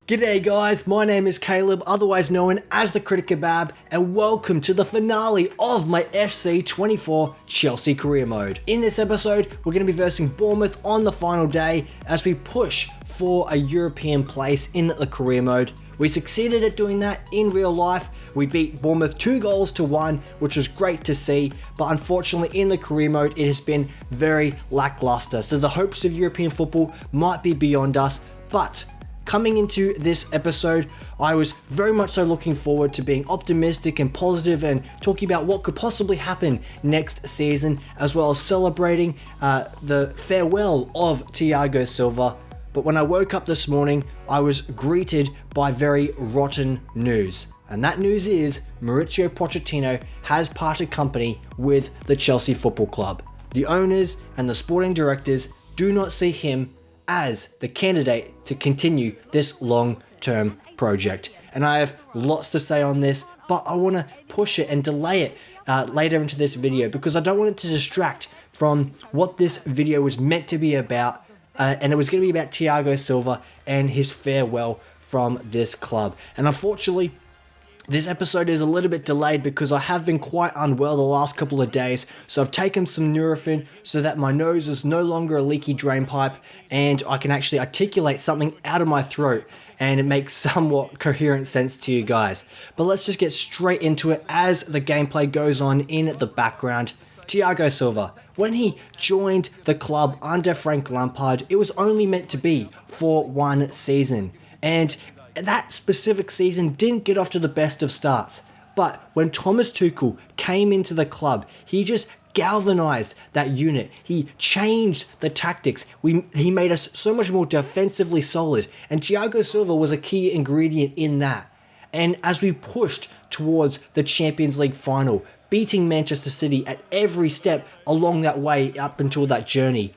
G'day guys, my name is Caleb, otherwise known as the Critic Kebab, and welcome to the finale of my FC24 Chelsea career mode. In this episode, we're going to be versing Bournemouth on the final day as we push for a European place in the career mode. We succeeded at doing that in real life. We beat Bournemouth 2-1, which was great to see, but unfortunately in the career mode, it has been very lackluster. So the hopes of European football might be beyond us, but coming into this episode, I was very much so looking forward to being optimistic and positive and talking about what could possibly happen next season, as well as celebrating the farewell of Thiago Silva. But when I woke up this morning, I was greeted by very rotten news. And that news is Mauricio Pochettino has parted company with the Chelsea Football Club. The owners and the sporting directors do not see him as the candidate to continue this long-term project. And I have lots to say on this, but I want to push it and delay it later into this video because I don't want it to distract from what this video was meant to be about, and it was going to be about Thiago Silva and his farewell from this club. And unfortunately, this episode is a little bit delayed because I have been quite unwell the last couple of days, so I've taken some Nurofen so that my nose is no longer a leaky drain pipe and I can actually articulate something out of my throat and it makes somewhat coherent sense to you guys. But let's just get straight into it as the gameplay goes on in the background. Thiago Silva, when he joined the club under Frank Lampard, it was only meant to be for one season, and that specific season didn't get off to the best of starts. But when Thomas Tuchel came into the club, he just galvanized that unit. He changed the tactics. He made us so much more defensively solid, and Thiago Silva was a key ingredient in that. And as we pushed towards the Champions League final, beating Manchester City at every step along that way up until that journey,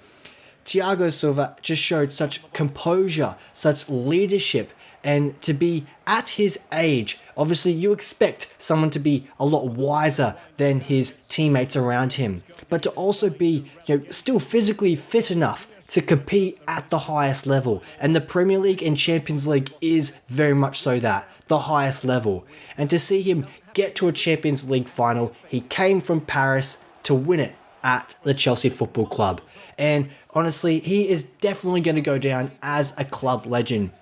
Thiago Silva just showed such composure, such leadership. And to be at his age, obviously you expect someone to be a lot wiser than his teammates around him, but to also be, still physically fit enough to compete at the highest level. And the Premier League and Champions League is very much so that, the highest level. And to see him get to a Champions League final, he came from Paris to win it at the Chelsea Football Club. And honestly, he is definitely going to go down as a club legend.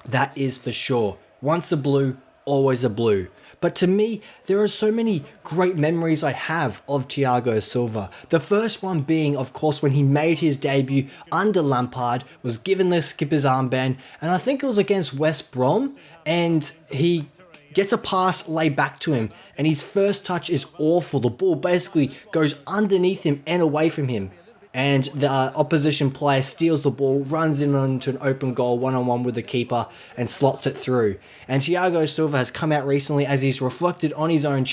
That is for sure. Once a blue, always a blue. But to me, there are so many great memories I have of Thiago Silva. The first one being, of course, when he made his debut under Lampard, was given the skipper's armband, and I think it was against West Brom, and he gets a pass laid back to him, and his first touch is awful. The ball basically goes underneath him and away from him. And the opposition player steals the ball, runs in onto an open goal one-on-one with the keeper and slots it through. And Thiago Silva has come out recently as he's reflected on his own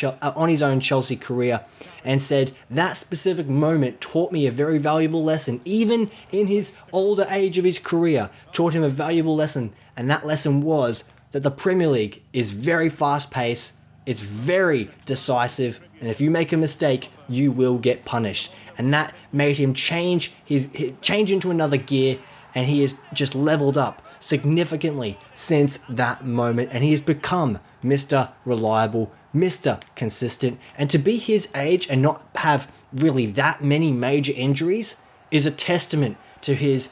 Chelsea career and said, that specific moment taught me a very valuable lesson. Even in his older age of his career, taught him a valuable lesson. And that lesson was that the Premier League is very fast-paced, it's very decisive, and if you make a mistake, you will get punished. And that made him change into another gear, and he has just leveled up significantly since that moment, and he has become Mr. Reliable, Mr. Consistent. And to be his age and not have really that many major injuries is a testament to his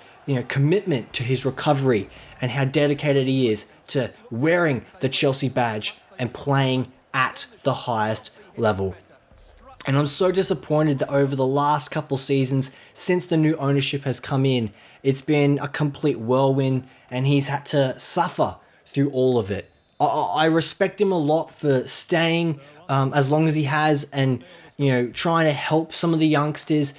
commitment to his recovery and how dedicated he is to wearing the Chelsea badge and playing at the highest level. And I'm so disappointed that over the last couple seasons, since the new ownership has come in, it's been a complete whirlwind and he's had to suffer through all of it. I respect him a lot for staying as long as he has and trying to help some of the youngsters,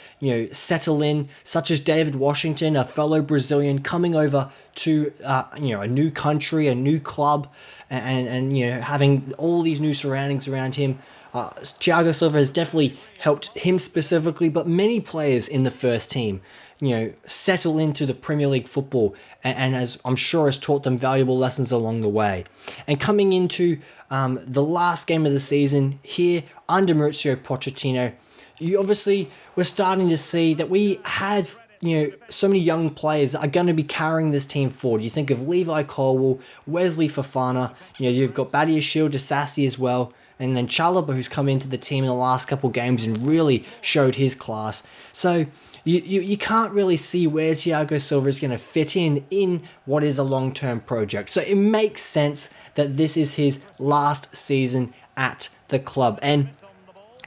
settle in, such as David Washington, a fellow Brazilian coming over to, a new country, a new club, and having all these new surroundings around him. Thiago Silva has definitely helped him specifically, but many players in the first team, settle into the Premier League football and as I'm sure has taught them valuable lessons along the way. And coming into the last game of the season here under Mauricio Pochettino, you obviously were starting to see that we had so many young players that are going to be carrying this team forward. You think of Levi Colwill, Wesley Fofana, you've got Badia Shield, Sassy as well, and then Chalobah, who's come into the team in the last couple games and really showed his class. So you can't really see where Thiago Silva is going to fit in what is a long-term project. So it makes sense that this is his last season at the club. And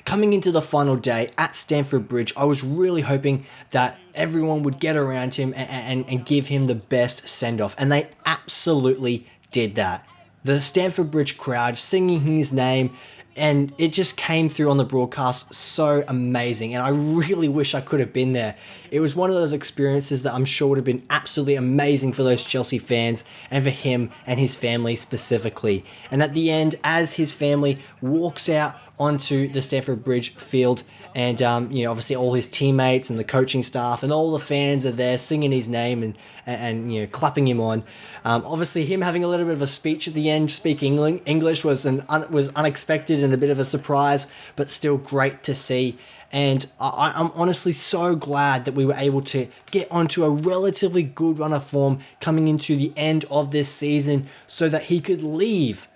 coming into the final day at Stamford Bridge, I was really hoping that everyone would get around him and give him the best send-off. And they absolutely did that. The Stamford Bridge crowd singing his name, and it just came through on the broadcast so amazing. And I really wish I could have been there. It was one of those experiences that I'm sure would have been absolutely amazing for those Chelsea fans and for him and his family specifically. And at the end, as his family walks out onto the Stamford Bridge field, and obviously all his teammates and the coaching staff and all the fans are there singing his name and clapping him on. Obviously him having a little bit of a speech at the end, speaking English was unexpected and a bit of a surprise, but still great to see. And I'm honestly so glad that we were able to get onto a relatively good run of form coming into the end of this season, so that he could leave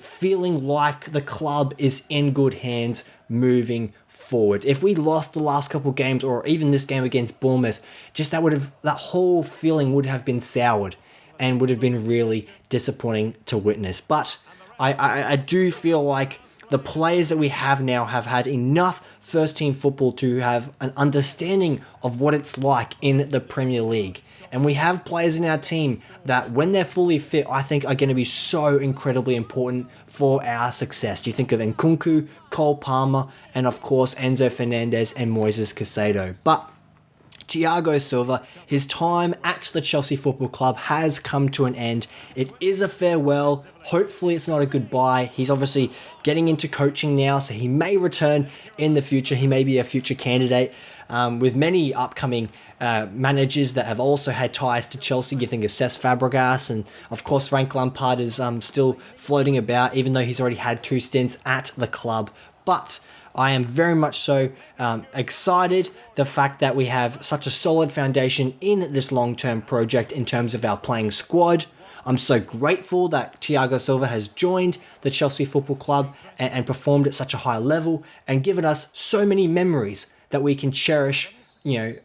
feeling like the club is in good hands moving forward. If we lost the last couple of games, or even this game against Bournemouth, just that whole feeling would have been soured and would have been really disappointing to witness. But I do feel like the players that we have now have had enough first team football to have an understanding of what it's like in the Premier League. And we have players in our team that, when they're fully fit, I think are going to be so incredibly important for our success. You think of Nkunku, Cole Palmer, and of course Enzo Fernandez and Moises Caicedo. But Thiago Silva, his time at the Chelsea Football Club has come to an end. It is a farewell. Hopefully it's not a goodbye. He's obviously getting into coaching now, so he may return in the future. He may be a future candidate. With many upcoming managers that have also had ties to Chelsea. You think of Cesc Fabregas, and of course Frank Lampard is still floating about, even though he's already had 2 stints at the club. But I am very much so excited the fact that we have such a solid foundation in this long-term project in terms of our playing squad. I'm so grateful that Thiago Silva has joined the Chelsea Football Club and performed at such a high level and given us so many memories that we can cherish,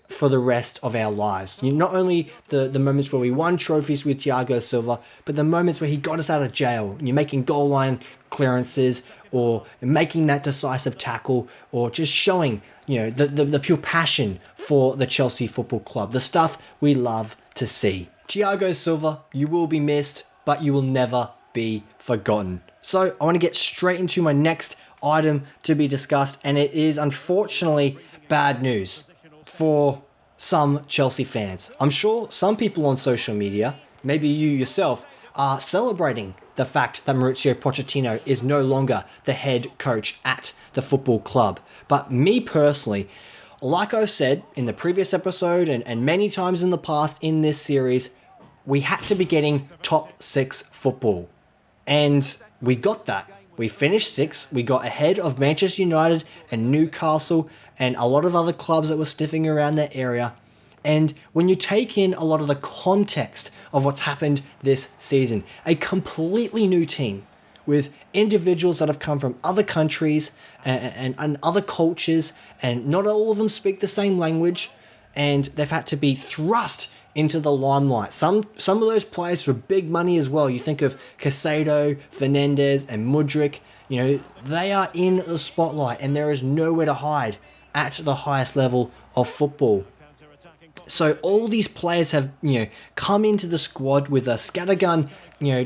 for the rest of our lives. Not only the moments where we won trophies with Thiago Silva, but the moments where he got us out of jail. You're making goal line clearances, or making that decisive tackle, or just showing, the pure passion for the Chelsea Football Club. The stuff we love to see. Thiago Silva, you will be missed, but you will never be forgotten. So I want to get straight into my next item to be discussed, and it is unfortunately bad news for some Chelsea fans. I'm sure some people on social media, maybe you yourself, are celebrating the fact that Mauricio Pochettino is no longer the head coach at the football club. But me personally, like I said in the previous episode and many times in the past in this series, we had to be getting top 6 football. And we got that. We finished 6th. We got ahead of Manchester United and Newcastle and a lot of other clubs that were sniffing around that area. And when you take in a lot of the context of what's happened this season, a completely new team with individuals that have come from other countries and other cultures, and not all of them speak the same language, and they've had to be thrust into the limelight. Some of those players for big money as well. You think of Caicedo, Fernandez, and Mudryk. They are in the spotlight, and there is nowhere to hide at the highest level of football. So all these players have, come into the squad with a scattergun,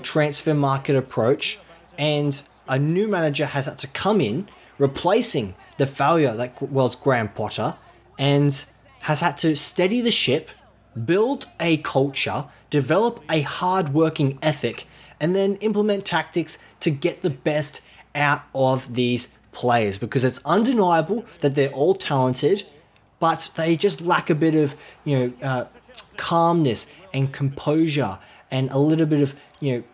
transfer market approach, and a new manager has had to come in, replacing the failure that was Graham Potter, and has had to steady the ship, build a culture, develop a hard-working ethic, and then implement tactics to get the best out of these players. Because it's undeniable that they're all talented, but they just lack a bit of, calmness and composure and a little bit of,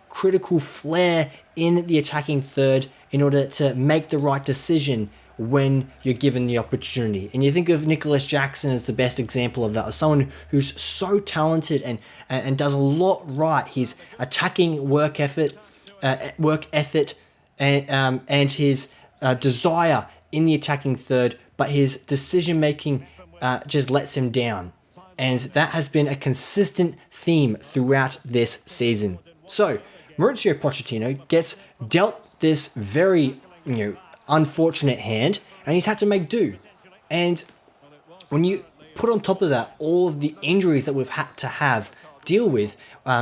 critical flair in the attacking third in order to make the right decision when you're given the opportunity. And you think of Nicholas Jackson as the best example of that, as someone who's so talented and does a lot right. His attacking work ethic, and his desire in the attacking third, but his decision making just lets him down. And that has been a consistent theme throughout this season. So Mauricio Pochettino gets dealt this very, unfortunate hand, and he's had to make do. And when you put on top of that all of the injuries that we've had to deal with,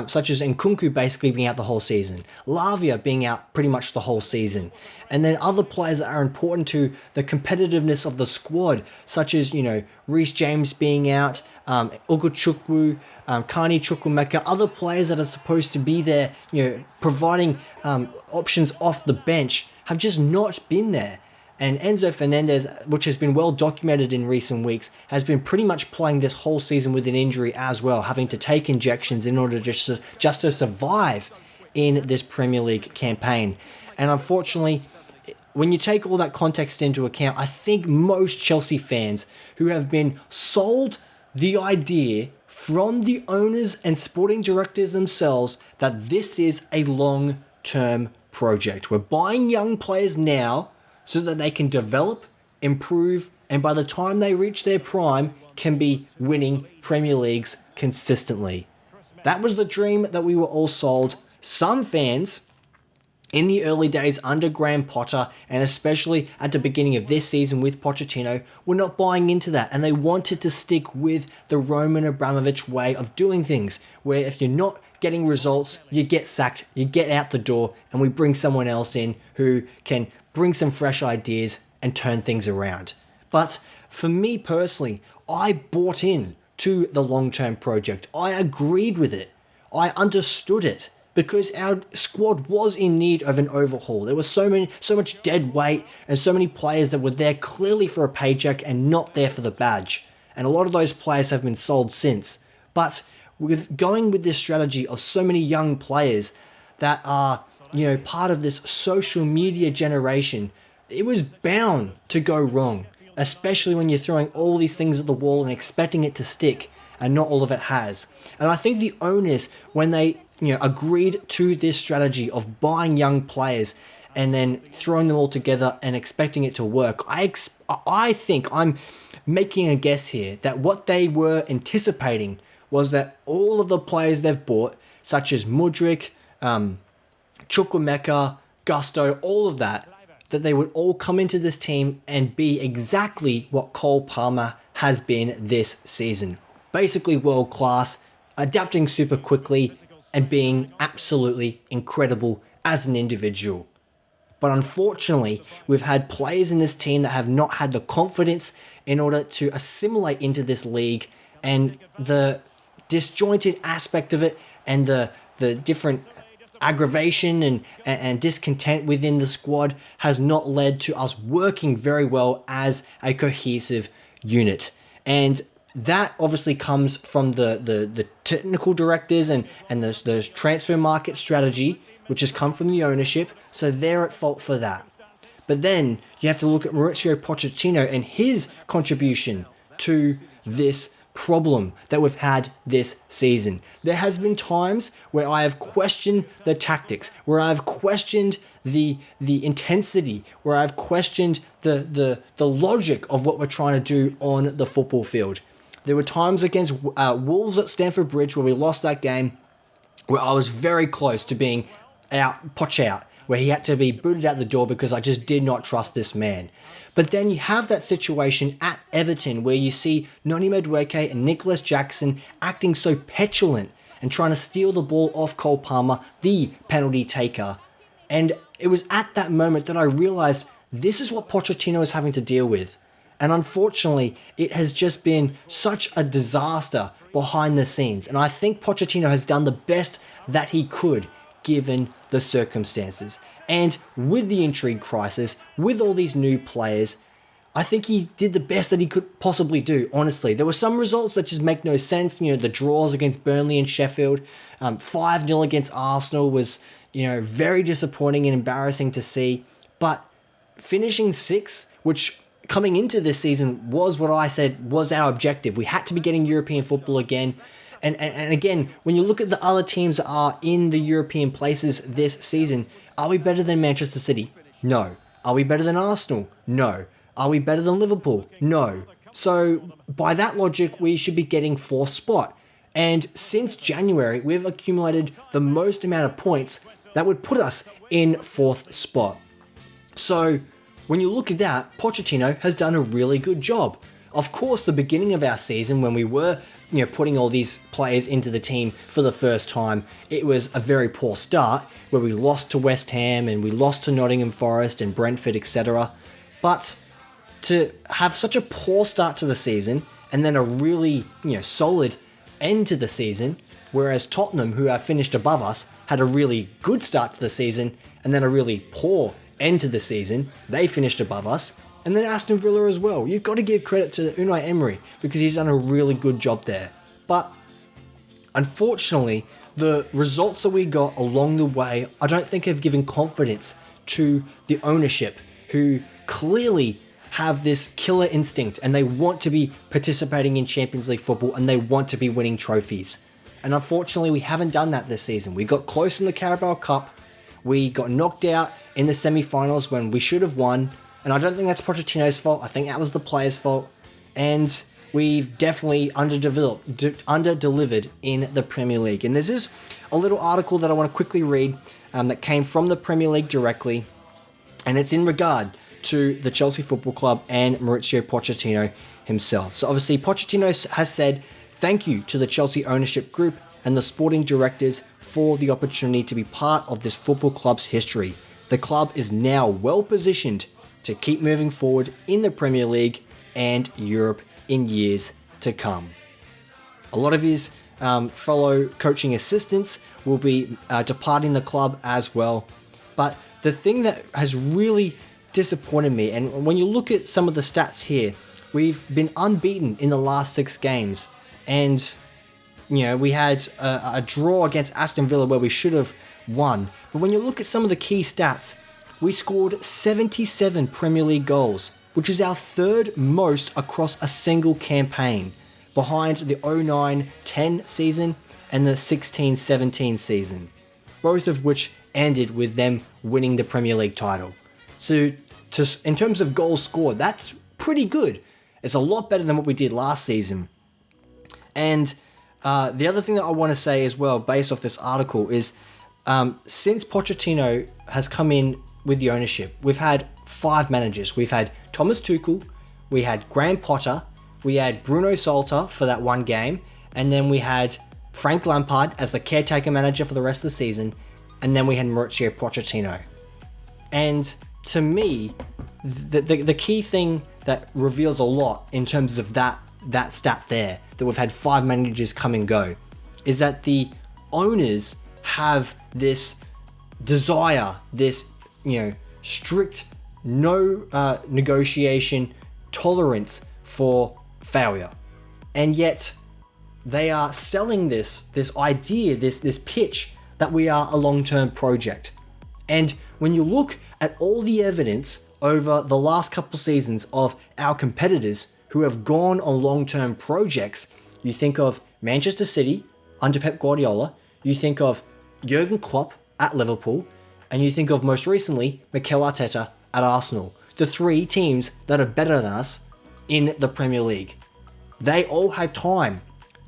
such as Nkunku basically being out the whole season, Lavia being out pretty much the whole season, and then other players that are important to the competitiveness of the squad, such as, Reece James being out, Ugochukwu, Kani Chukwumeka, other players that are supposed to be there, providing options off the bench, have just not been there. And Enzo Fernandez, which has been well documented in recent weeks, has been pretty much playing this whole season with an injury as well, having to take injections in order just to survive in this Premier League campaign. And unfortunately, when you take all that context into account, I think most Chelsea fans who have been sold the idea from the owners and sporting directors themselves that this is a long-term project. We're buying young players now so that they can develop, improve, and by the time they reach their prime, can be winning Premier Leagues consistently. That was the dream that we were all sold. Some fans in the early days under Graham Potter, and especially at the beginning of this season with Pochettino, were not buying into that, and they wanted to stick with the Roman Abramovich way of doing things, where if you're not getting results, you get sacked, you get out the door, and we bring someone else in who can bring some fresh ideas and turn things around. But for me personally, I bought in to the long-term project. I agreed with it. I understood it, because our squad was in need of an overhaul. There was so much dead weight and so many players that were there clearly for a paycheck and not there for the badge. And a lot of those players have been sold since. But with going with this strategy of so many young players that are, part of this social media generation, it was bound to go wrong, especially when you're throwing all these things at the wall and expecting it to stick, and not all of it has. And I think the owners, when they agreed to this strategy of buying young players and then throwing them all together and expecting it to work, I think I'm making a guess here that what they were anticipating was that all of the players they've bought, such as Mudryk, Chukwumeka, Gusto, all of that they would all come into this team and be exactly what Cole Palmer has been this season. Basically world class, adapting super quickly, and being absolutely incredible as an individual. But unfortunately, we've had players in this team that have not had the confidence in order to assimilate into this league, and the disjointed aspect of it and the different aggravation and discontent within the squad has not led to us working very well as a cohesive unit. And that obviously comes from the technical directors and the transfer market strategy, which has come from the ownership, so they're at fault for that. But then you have to look at Mauricio Pochettino and his contribution to this problem that we've had this season. There has been times where I have questioned the tactics, where I've questioned the intensity, where I've questioned the logic of what we're trying to do on the football field. There were times against Wolves at Stamford Bridge where we lost that game, where I was very close to being Poch out, where he had to be booted out the door because I just did not trust this man. But then you have that situation at Everton where you see Noni Madueke and Nicholas Jackson acting so petulant and trying to steal the ball off Cole Palmer, the penalty taker. And it was at that moment that I realized this is what Pochettino is having to deal with. And unfortunately, it has just been such a disaster behind the scenes. And I think Pochettino has done the best that he could given the circumstances. And with the intrigue crisis, with all these new players, I think he did the best that he could possibly do, honestly. There were some results that just make no sense. The draws against Burnley and Sheffield, 5-0 against Arsenal was, very disappointing and embarrassing to see. But finishing 6th which coming into this season was what I said was our objective. We had to be getting European football again. And again, when you look at the other teams that are in the European places this season, are we better than Manchester City? No. Are we better than Arsenal? No. Are we better than Liverpool? No. So by that logic, we should be getting fourth spot. And since January, we've accumulated the most amount of points that would put us in fourth spot. So when you look at that, Pochettino has done a really good job. Of course, the beginning of our season, when we were putting all these players into the team for the first time, it was a very poor start where we lost to West Ham and we lost to Nottingham Forest and Brentford, etc. But to have such a poor start to the season and then a really solid end to the season, whereas Tottenham, who have finished above us, had a really good start to the season and then a really poor end to the season, they finished above us. And then Aston Villa as well. You've got to give credit to Unai Emery because he's done a really good job there. But unfortunately, the results that we got along the way, I don't think have given confidence to the ownership, who clearly have this killer instinct and they want to be participating in Champions League football and they want to be winning trophies. And unfortunately, we haven't done that this season. We got close in the Carabao Cup. We got knocked out in the semi-finals when we should have won. And I don't think that's Pochettino's fault. I think that was the players' fault. And we've definitely under-delivered in the Premier League. And there's just a little article that I want to quickly read that came from the Premier League directly. And it's in regard to the Chelsea Football Club and Mauricio Pochettino himself. So obviously Pochettino has said thank you to the Chelsea ownership group and the sporting directors for the opportunity to be part of this football club's history. The club is now well positioned to keep moving forward in the Premier League and Europe in years to come. A lot of his fellow coaching assistants will be departing the club as well. But the thing that has really disappointed me, and when you look at some of the stats here, we've been unbeaten in the last 6 games. And, we had a draw against Aston Villa where we should have won. But when you look at some of the key stats, we scored 77 Premier League goals, which is our 3rd most across a single campaign, behind the 09-10 season and the 16-17 season, both of which ended with them winning the Premier League title. So in terms of goals scored, that's pretty good. It's a lot better than what we did last season. And the other thing that I want to say as well, based off this article, is since Pochettino has come in with the ownership, we've had 5 managers. We've had Thomas Tuchel, we had Graham Potter, we had Bruno Salter for that one game, and then we had Frank Lampard as the caretaker manager for the rest of the season, and then we had Mauricio Pochettino. And to me, the key thing that reveals a lot in terms of that stat there, that we've had 5 managers come and go, is that the owners have this desire, this strict, no negotiation tolerance for failure. And yet they are selling this idea, this pitch that we are a long-term project. And when you look at all the evidence over the last couple seasons of our competitors who have gone on long-term projects, you think of Manchester City under Pep Guardiola, you think of Jurgen Klopp at Liverpool, and you think of most recently Mikel Arteta at Arsenal, the 3 teams that are better than us in the Premier League. They all had time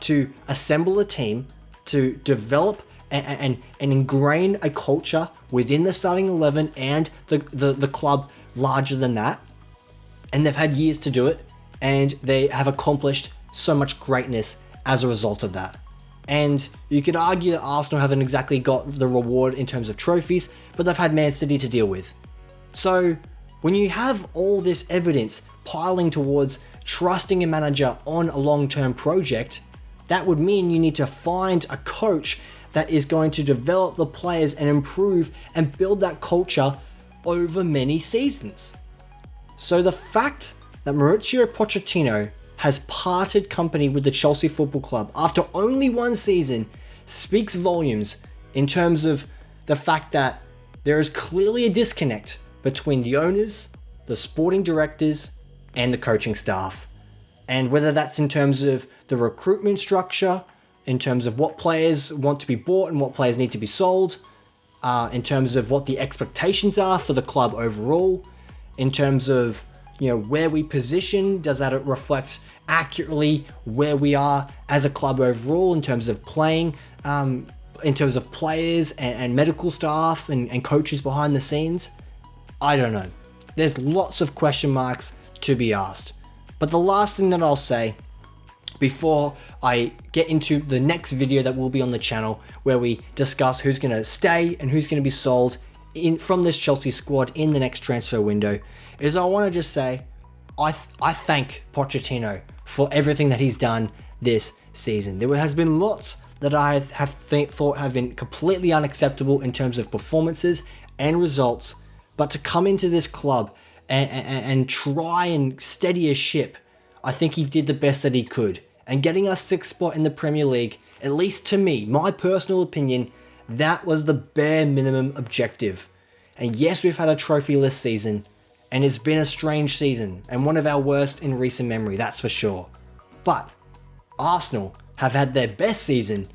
to assemble a team, to develop and ingrain a culture within the starting 11 and the club larger than that. And they've had years to do it, and they have accomplished so much greatness as a result of that. And you could argue that Arsenal haven't exactly got the reward in terms of trophies, but they've had Man City to deal with. So when you have all this evidence piling towards trusting a manager on a long-term project, that would mean you need to find a coach that is going to develop the players and improve and build that culture over many seasons. So the fact that Mauricio Pochettino has parted company with the Chelsea Football Club after only 1 season speaks volumes in terms of the fact that there is clearly a disconnect between the owners the sporting directors and the coaching staff. And whether that's in terms of the recruitment structure, in terms of what players want to be bought and what players need to be sold, in terms of what the expectations are for the club overall, in terms of where we position, does that reflect accurately where we are as a club overall in terms of playing, in terms of players and medical staff and coaches behind the scenes? I don't know. There's lots of question marks to be asked. But the last thing that I'll say before I get into the next video that will be on the channel, where we discuss who's going to stay and who's going to be sold from this Chelsea squad in the next transfer window, is I want to just say I thank Pochettino for everything that he's done this season. There has been lots that I have thought have been completely unacceptable in terms of performances and results, but to come into this club and try and steady a ship, I think he did the best that he could. And getting us 6th spot in the Premier League, at least to me, my personal opinion, that was the bare minimum objective. And yes, we've had a trophyless season, and it's been a strange season, and one of our worst in recent memory, that's for sure. But Arsenal have had their best season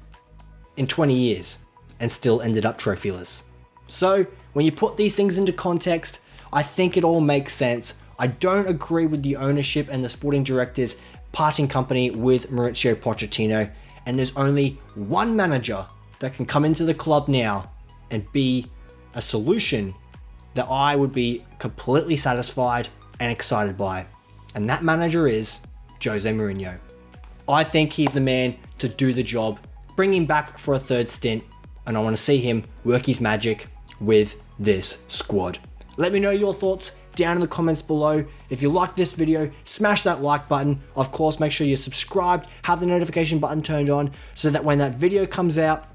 in 20 years, and still ended up trophyless. So, when you put these things into context, I think it all makes sense. I don't agree with the ownership and the sporting directors parting company with Mauricio Pochettino, and there's only one manager that can come into the club now and be a solution that I would be completely satisfied and excited by, and that manager is Jose Mourinho. I think he's the man to do the job, bring him back for a 3rd stint, and I want to see him work his magic with this squad. Let me know your thoughts down in the comments below. If you liked this video, smash that like button. Of course, make sure you're subscribed, have the notification button turned on, so that when that video comes out,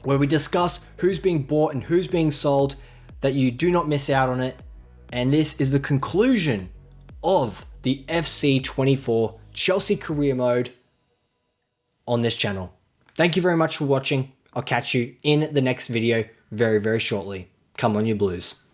where we discuss who's being bought and who's being sold, that you do not miss out on it. And this is the conclusion of the FC24 Chelsea career mode on this channel. Thank you very much for watching. I'll catch you in the next video very, very shortly. Come on, you Blues.